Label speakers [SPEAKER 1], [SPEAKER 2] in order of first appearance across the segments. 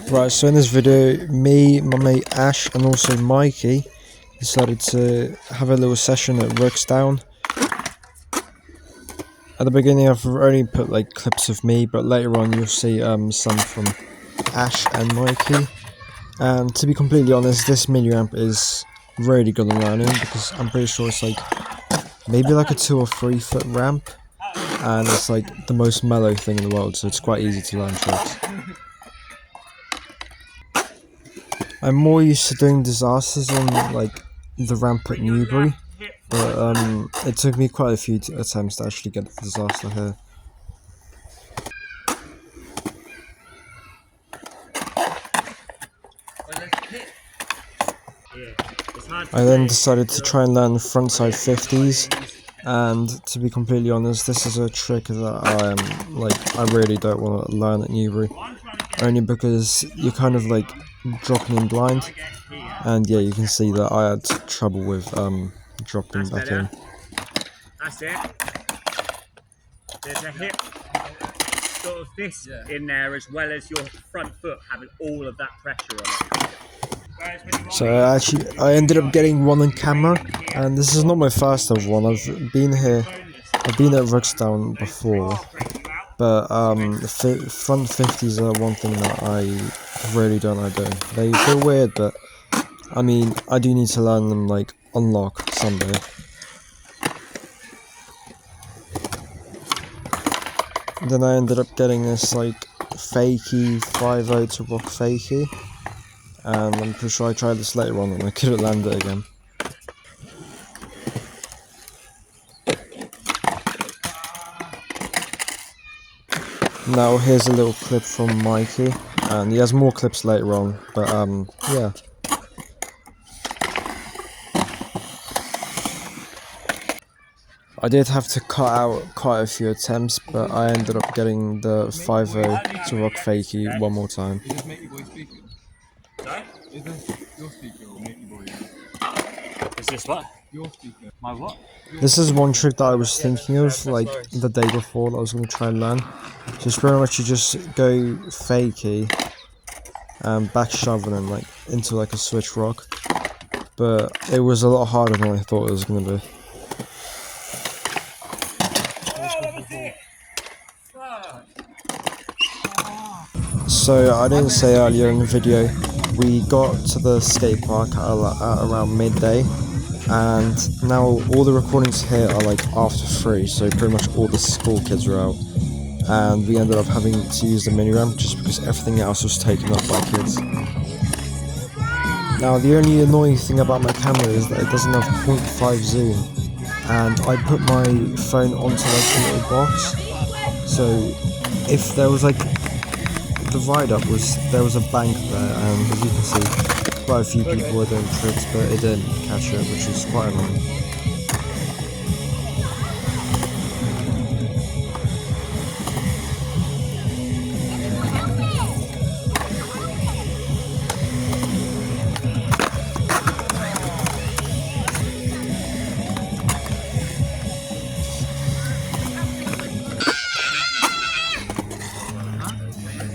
[SPEAKER 1] Right, so in this video, me, my mate Ash and also Mikey decided to have a little session at Rooksdown. At the beginning I've only put like clips of me, but later on you'll see some from Ash and Mikey. And to be completely honest, this mini ramp is really good on learning because I'm pretty sure it's like maybe like a 2 or 3 foot ramp, and it's like the most mellow thing in the world, so it's quite easy to learn tricks. I'm more used to doing disasters on like the ramp at Newbury, but it took me quite a few attempts to actually get the disaster here. I then decided to try and learn frontside 50s, and to be completely honest, this is a trick that I really don't want to learn at Newbury, only because you're kind of like dropping in blind, and yeah, you can see that I had trouble with dropping back in.
[SPEAKER 2] That's it. There's a hip sort of this in there, as well as your front foot having all of that pressure on it.
[SPEAKER 1] So I ended up getting one on camera, and this is not my first ever one. I've been at Rooksdown before, but front 50s are one thing that I really don't like doing. They feel weird, but I mean, I do need to learn them like on lock someday. Then I ended up getting this like fakie 5-0 to rock fakie, and I'm pretty sure I tried this later on and I couldn't land it again. Now here's a little clip from Mikey, and he has more clips later on, but yeah. I did have to cut out quite a few attempts, but I ended up getting the 5-0 to rock fakie one more time.
[SPEAKER 2] Is this what? Your speaker. My what?
[SPEAKER 1] This is one trick that I was thinking of like the day before that I was going to try and learn. So it's pretty much you just go fakie and back shove and then like into like a switch rock. But it was a lot harder than I thought it was going to be. So I didn't say earlier in the video, we got to the skate park at around midday, and now all the recordings here are like after 3, so pretty much all the school kids are out, and we ended up having to use the mini ramp just because everything else was taken up by kids. Now the only annoying thing about my camera is that it doesn't have 0.5 zoom, and I put my phone onto like a little box, so if there was like the ride-up there was a bank there, and as you can see, quite a few people were doing tricks, but it didn't catch it, which is quite annoying.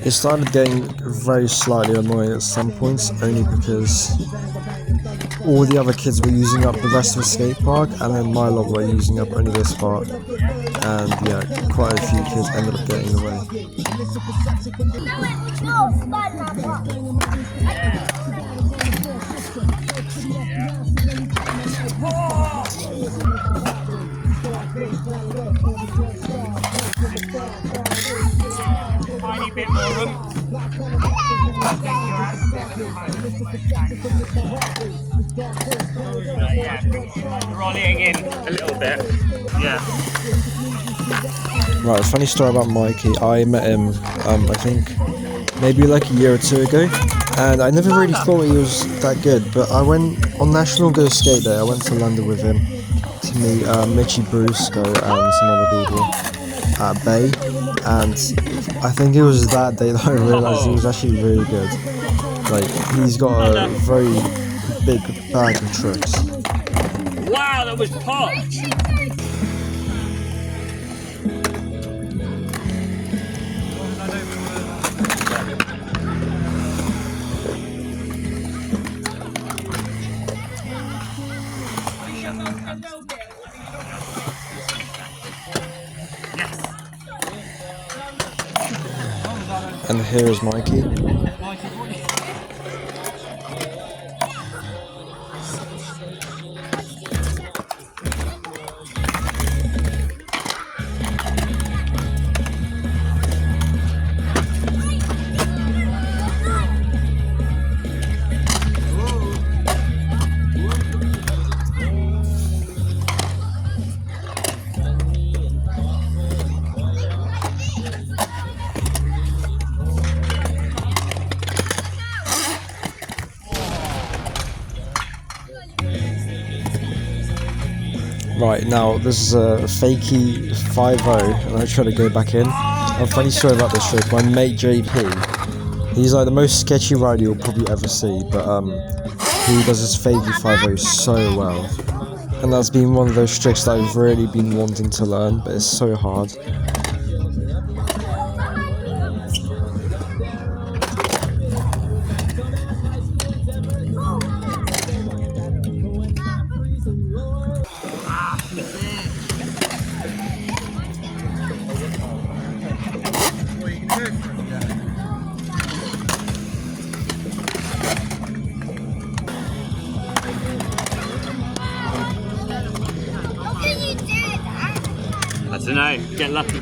[SPEAKER 1] It started getting very slightly annoying at some points, only because all the other kids were using up the rest of the skate park, and then my lot were using up only this part, and yeah, quite a few kids ended up getting in the way.
[SPEAKER 2] Tiny bit more room. Rolling in a little bit. Yeah.
[SPEAKER 1] Right, funny story about Mikey. I met him, I think, maybe like a year or 2 ago, and I never really thought he was that good, but I went on National Go Skate Day. I went to London with him to meet Mitchy Brusco and some other people at Bay, and I think it was that day that I realised he was actually really good. Like, he's got a very big bag of tricks.
[SPEAKER 2] Wow, that was popped!
[SPEAKER 1] And here is Mikey. Right, now this is a fakey 5-0 and I try to go back in. I'm funny story about this trick. My mate JP, he's like the most sketchy rider you'll probably ever see, but he does his fakey 5-0 so well. And that's been one of those tricks that I've really been wanting to learn, but it's so hard.
[SPEAKER 2] I don't know, get lucky.